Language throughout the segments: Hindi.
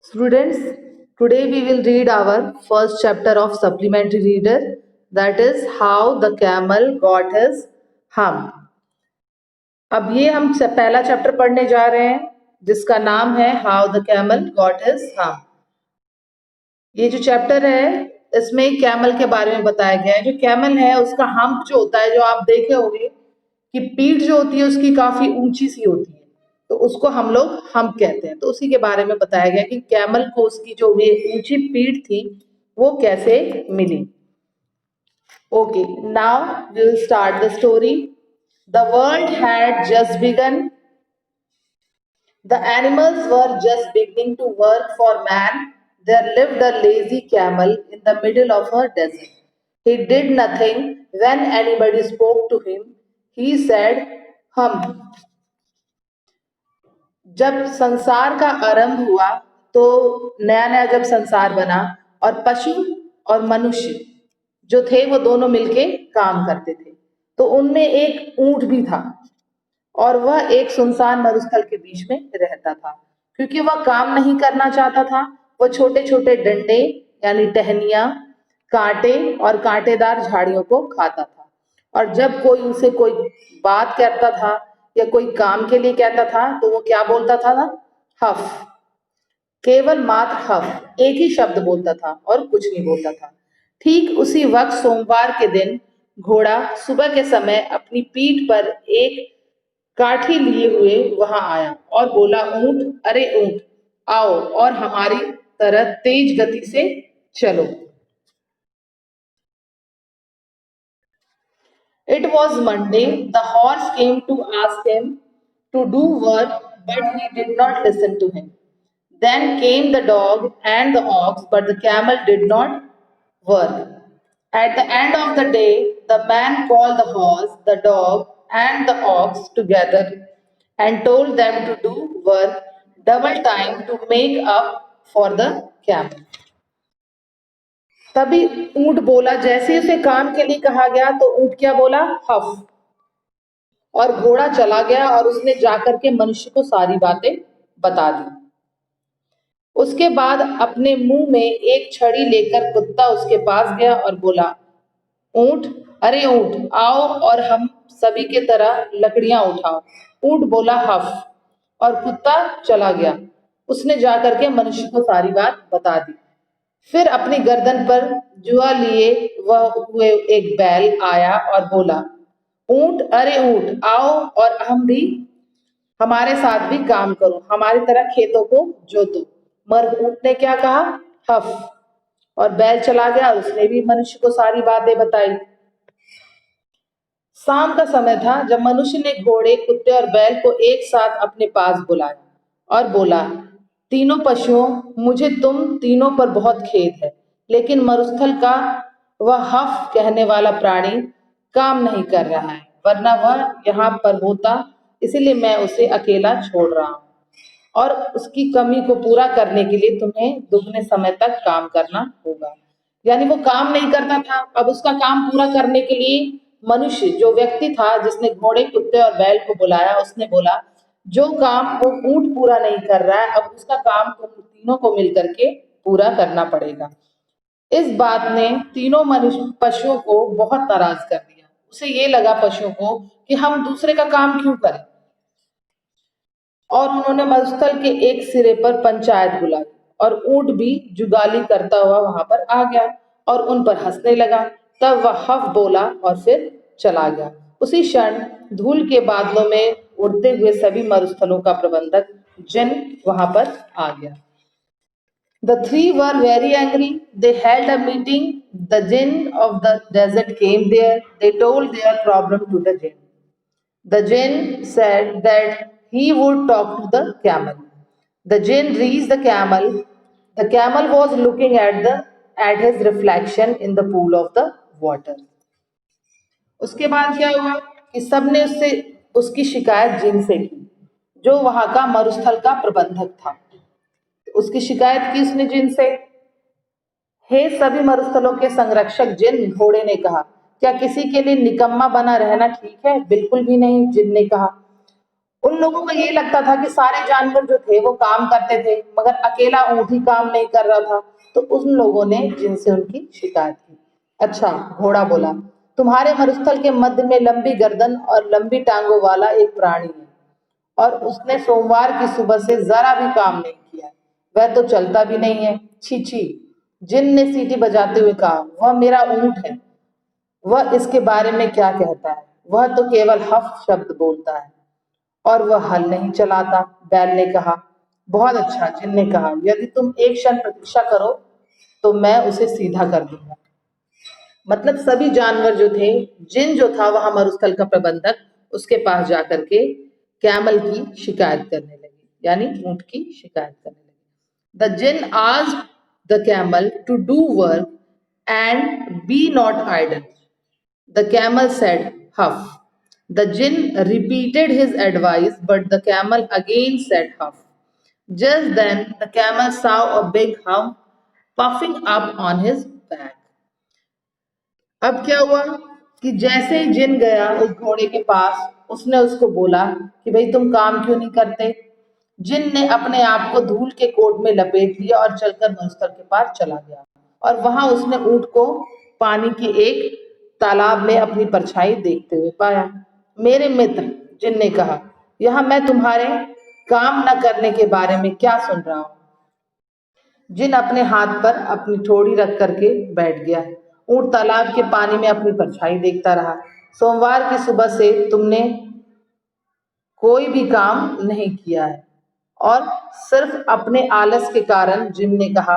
Students, today we will read our first chapter of supplementary reader, that is how the camel got his hump. अब ये हम पहला चैप्टर पढ़ने जा रहे हैं जिसका नाम है how the camel got his hump. ये जो चैप्टर है इसमें कैमल के बारे में बताया गया है। जो कैमल है उसका हम्प जो होता है, जो आप देखे होंगे कि पीठ जो होती है उसकी काफी ऊंची सी होती है, तो उसको हम लोग हम्प कहते हैं। तो उसी के बारे में बताया गया कि कैमल को उसकी जो ये ऊंची पीठ थी वो कैसे मिली। Okay, now we will start the story. The world had just begun. The animals were just beginning to work for man. There lived a lazy camel in the middle of a desert. He did nothing when anybody spoke to him. He said, "Hum." जब संसार का आरंभ हुआ तो नया नया जब संसार बना और पशु और मनुष्य जो थे वो दोनों मिलके काम करते थे, तो उनमें एक ऊंट भी था और वह एक सुनसान मरुस्थल के बीच में रहता था। क्योंकि वह काम नहीं करना चाहता था, वह छोटे छोटे डंडे यानी टहनियां, कांटे और कांटेदार झाड़ियों को खाता था। और जब कोई उसे कोई बात कहता था या कोई काम के लिए कहता था तो वो क्या बोलता था ना? हफ। केवल मात्र हफ, एक ही शब्द बोलता था और कुछ नहीं बोलता था। ठीक उसी वक्त सोमवार के दिन घोड़ा सुबह के समय अपनी पीठ पर एक काठी लिए हुए वहां आया और बोला, ऊंट, अरे ऊंट, आओ और हमारी तरह तेज गति से चलो। It was Monday. The horse came to ask him to do work, but he did not listen to him. Then came the dog and the ox, but the camel did not work. At the end of the day, the man called the horse, the dog, and the ox together and told them to do work double time to make up for the camel. तभी ऊंट बोला, जैसे ही उसे काम के लिए कहा गया तो ऊंट क्या बोला? हफ। और घोड़ा चला गया और उसने जाकर के मनुष्य को सारी बातें बता दी। उसके बाद अपने मुंह में एक छड़ी लेकर कुत्ता उसके पास गया और बोला, ऊंट, अरे ऊंट, आओ और हम सभी के तरह लकड़ियां उठाओ। ऊंट बोला, हफ। और कुत्ता चला गया। उसने जाकर के मनुष्य को सारी बात बता दी। फिर अपनी गर्दन पर जुआ लिए वह हुए एक बैल आया और बोला, ऊंट, अरे ऊंट, आओ और हम भी हमारे साथ भी काम करो, हमारी तरह खेतों को जोतो। मगर ऊंट ने क्या कहा? हफ। और बैल चला गया और उसने भी मनुष्य को सारी बातें बताई। शाम का समय था जब मनुष्य ने घोड़े, कुत्ते और बैल को एक साथ अपने पास बुलाया और बोला, तीनों पशुओं, मुझे तुम तीनों पर बहुत खेद है, लेकिन मरुस्थल का वह हफ कहने वाला प्राणी काम नहीं कर रहा है, वरना वह यहाँ पर होता, इसीलिए मैं उसे अकेला छोड़ रहा हूँ। और उसकी कमी को पूरा करने के लिए तुम्हें दुगने समय तक काम करना होगा। यानी वो काम नहीं करता था, अब उसका काम पूरा करने के लिए मनुष्य, जो व्यक्ति था जिसने घोड़े, कुत्ते और बैल को बुलाया, उसने बोला, जो काम वो ऊंट पूरा नहीं कर रहा है, अब उसका काम तुम तीनों को मिलकर के पूरा करना पड़ेगा। इस बात ने तीनों मनुष्य पशुओं को बहुत नाराज कर दिया। उसे ये लगा पशुओं को कि हम दूसरे का काम क्यों करें, और उन्होंने मरुस्थल के एक सिरे पर पंचायत बुलाई और ऊंट भी जुगाली करता हुआ वहां पर आ गया और उन पर हंसने लगा। तब वह हफ बोला और फिर चला गया। उसी क्षण धूल के बादलों में उड़ते हुए सभी मरुस्थलों का प्रबंधक जिन वहां पर आ गया। The three were very angry. They held a meeting. The jinn of the desert came there. They told their problem to the jinn. The jinn said that he would talk to the camel. The jinn reached the camel. The camel was looking at his reflection in the pool of the water. उसके बाद क्या हुआ कि सबने उससे उसकी शिकायत जिन से की, जो वहां का मरुस्थल का प्रबंधक था। उसकी शिकायत की उसने जिन से। हे सभी मरुस्थलों के संरक्षक जिन, घोड़े ने कहा, क्या किसी के लिए निकम्मा बना रहना ठीक है? बिल्कुल भी नहीं, जिन ने कहा। उन लोगों को ये लगता था कि सारे जानवर जो थे वो काम करते थे, मगर अकेला ऊंट ही काम नहीं कर रहा था। तो उन लोगों ने जिनसे उनकी शिकायत की। अच्छा, घोड़ा बोला, तुम्हारे मरुस्थल के मध्य में लंबी गर्दन और लंबी टांगों वाला एक प्राणी है, और उसने सोमवार की सुबह से जरा भी काम नहीं किया। वह तो चलता भी नहीं है। छी छी। जिन ने सीटी बजाते हुए कहा, वह मेरा ऊंट है। वह इसके बारे में क्या कहता है? वह तो केवल हफ शब्द बोलता है और वह हल नहीं चलाता। बैल ने कहा। बहुत अच्छा, जिन ने कहा, यदि तुम एक क्षण प्रतीक्षा करो तो मैं उसे सीधा कर दूंगा। मतलब सभी जानवर जो थे, जिन जो था वहां मरुस्थल का प्रबंधक, उसके पास जाकर के कैमल की शिकायत करने लगे, यानी ऊंट की शिकायत करने लगे। The jinn asked the camel to do work and be not idle. The camel said, Huff. The jinn repeated his advice, but the camel again said, Huff. Just then, the camel saw a big hump puffing up on his back. अब क्या हुआ कि जैसे ही जिन गया उस घोड़े के पास, उसने उसको बोला कि भाई तुम काम क्यों नहीं करते। जिन ने अपने आप को धूल के कोट में लपेट लिया और चलकर मरुस्थल के पार चला गया, और वहां उसने ऊंट को पानी के एक तालाब में अपनी परछाई देखते हुए पाया। मेरे मित्र, जिन ने कहा, यहाँ मैं तुम्हारे काम न करने के बारे में क्या सुन रहा हूँ। जिन अपने हाथ पर अपनी ठोड़ी रख करके बैठ गया। ऊंट तालाब के पानी में अपनी परछाई देखता रहा। सोमवार की सुबह से तुमने कोई भी काम नहीं किया है, और सिर्फ अपने आलस के कारण, जिन ने कहा,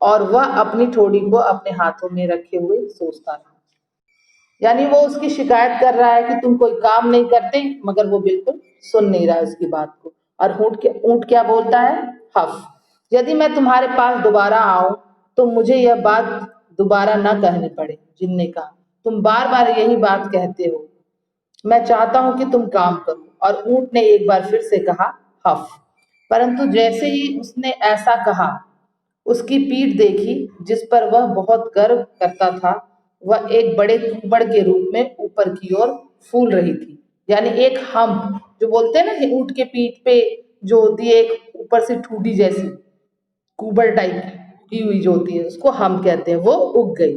और वह अपनी ठोड़ी को अपने हाथों में रखे हुए सोचता रहा। यानी वो उसकी शिकायत कर रहा है कि तुम कोई काम नहीं करते, मगर वो बिल्कुल सुन नहीं रहा है उसकी बात को। और ऊंट क्या बोलता है? हफ। यदि मैं तुम्हारे पास दोबारा आऊं तो मुझे यह बात दोबारा न कहनी पड़े। जिन ने कहा, तुम बार बार यही बात कहते हो। मैं चाहता हूं कि तुम काम करो। और ऊंट ने एक बार फिर से कहा, हफ। परंतु जैसे ही उसने ऐसा कहा, उसकी पीठ देखी, जिस पर वह बहुत गर्व करता था, वह एक बड़े कुबड़ के रूप में ऊपर की ओर फूल रही थी। यानी एक हम्प, जो बोलते हैं ना कि ऊंट के पीठ पे जो होती है एक ऊपर से ठूडी जैसी कुबड़ टाइप की हुई जो होती है, उसको हम कहते हैं, वो उग गई।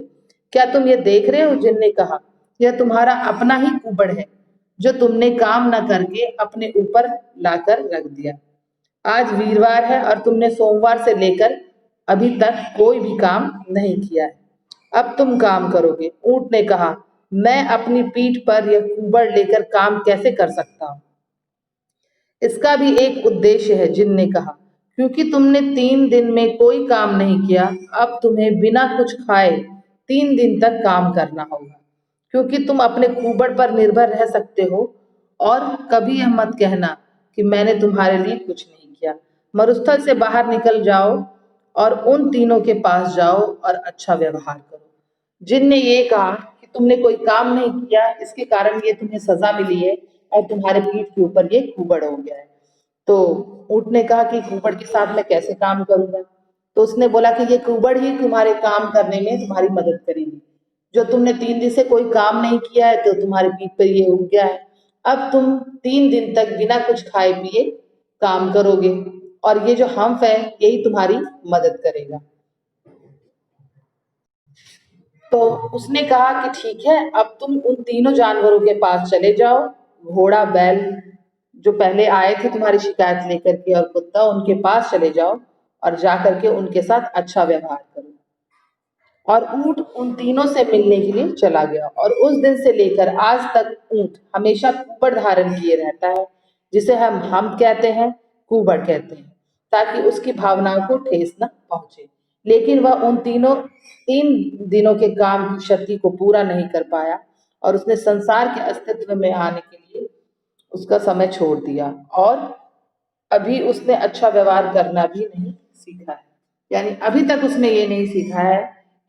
क्या तुम ये देख रहे हो? जिन ने कहा, यह तुम्हारा अपना ही कुबड़ है, जो तुमने काम न करके अपने ऊपर लाकर रख दिया। आज वीरवार है और तुमने सोमवार से लेकर अभी तक कोई भी काम नहीं किया है। अब तुम काम करोगे। ऊंट ने कहा, मैं अपनी पीठ पर यह कुबड़ लेकर काम कैसे कर सकता हूँ? इसका भी एक उद्देश्य है। जिन ने कहा, क्योंकि तुमने 3 दिन में कोई काम नहीं किया, अब तुम्हें बिना कुछ खाए 3 दिन तक काम करना होगा। क्योंकि तुम अपने कुबड़ पर निर्भर रह सकते हो, और कभी यह मत कहना कि मैंने तुम्हारे लिए कुछ नहीं किया। मरुस्थल से बाहर निकल जाओ और उन तीनों के पास जाओ और अच्छा व्यवहार करो। जिन ने ये कहा कि तुमने कोई काम नहीं किया, इसके कारण ये तुम्हें सजा मिली है और तुम्हारे पीठ के ऊपर ये कुबड़ हो गया है। तो ऊंट ने कहा कि कुबड़ के साथ मैं कैसे काम करूंगा? तो उसने बोला कि ये कुबड़ ही तुम्हारे काम करने में तुम्हारी मदद करेगी। जो तुमने 3 दिन से कोई काम नहीं किया है, तो तुम्हारे पीठ पर ये उग गया है। अब तुम 3 दिन तक बिना कुछ खाए पिए काम करोगे, और ये जो हम्फ है यही तुम्हारी मदद करेगा। तो उसने कहा कि ठीक है, अब तुम उन तीनों जानवरों के पास चले जाओ। घोड़ा, बैल जो पहले आए थे तुम्हारी शिकायत लेकर के, और कुत्ता, उनके पास चले जाओ और जा करके उनके साथ अच्छा व्यवहार करो। और ऊंट उन तीनों से मिलने के लिए चला गया, और उस दिन से लेकर आज तक ऊंट हमेशा कुबड़ धारण किए रहता है, जिसे हम कहते हैं, कुबड़ कहते हैं, ताकि उसकी भावनाओं को ठेस न पहुंचे। लेकिन वह उन 3 दिनों के काम की शक्ति को पूरा नहीं कर पाया, और उसने संसार के अस्तित्व में आने के लिए उसका समय छोड़ दिया, और अभी उसने अच्छा व्यवहार करना भी नहीं सीखा है। यानी अभी तक उसने ये नहीं सीखा है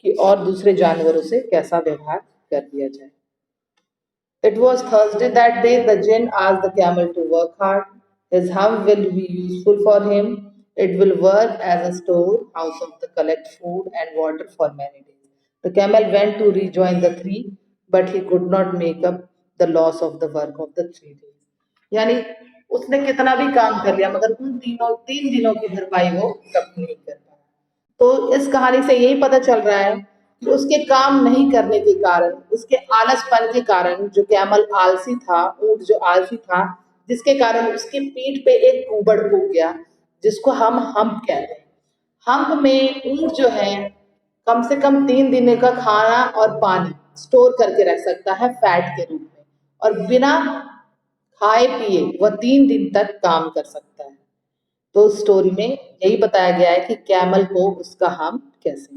कि और दूसरे जानवरों से कैसा व्यवहार कर दिया जाए। It was Thursday that day. The jinn asked the camel to work hard. His hump will be useful for him. It will work as a storehouse of the collect food and water for many days. The camel went to rejoin the three, but he could not make up the loss of the work of the 3 days. यानी उसने कितना भी काम कर लिया मगर उन 3 दिनों की भरपाई वो कभी नहीं कर पाया। तो इस कहानी से यही पता चल रहा है कि उसके काम नहीं करने के कारण, उसके आलसपन के कारण, जो कैमल आलसी था, ऊँट जो आलसी था, जिसके कारण उसकी पीठ पे एक कुबड़ उग गया, जिसको हम हम्प कहते हैं। हम्प में ऊँट जो है कम से कम 3 दिन का खाना और पानी स्टोर करके रख सकता है फैट के रूप में, और बिना खाए पिए वह 3 दिन तक काम कर सकता है। तो स्टोरी में यही बताया गया है कि कैमल को उसका हम कैसे